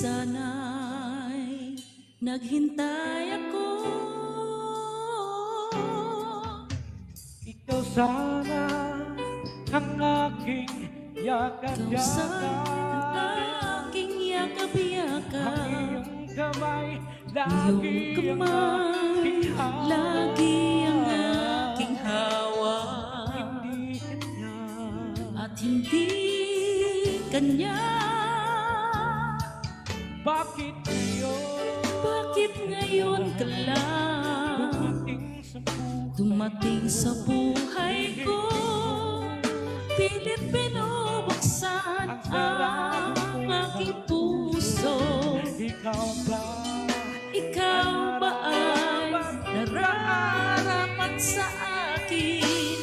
sana'y naghintay ako. Ikaw sana ang aking Ikaw sana yakap-yakap, ang aking yakap-yakap. ang iyong kamay Iyong kamay lagi ang aking hawak, hindi kanya at hindi kanya. Bakit ngayon ka lang dumating sa buhay ko? Pilit binubuksan ang aking puso. Ikaw ba ay nararapat sa akin?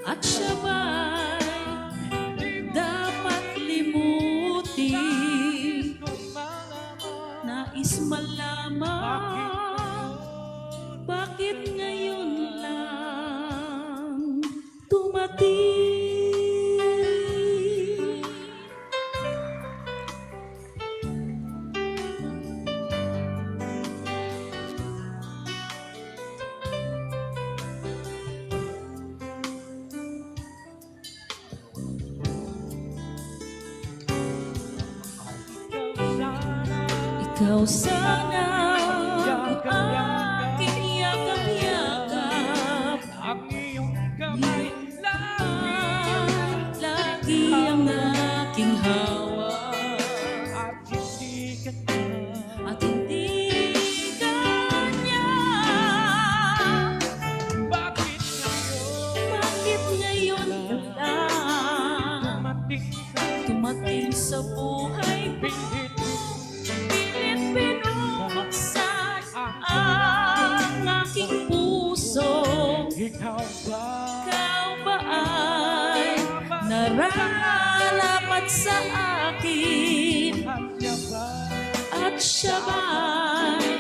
At siya ba'y dapat limutin? Nais malaman bakit ngayon lang dumating? Ikaw sana ang aking yakap-yakap, ang iyong kamay lagi ang aking hawak, at hindi kanya. at hindi kanya. Bakit ngayon ka lang dumating sa buhay ko? Pilit binubuksan ang aking puso. Ikaw ba ay nararapat sa akin? At siya ba'y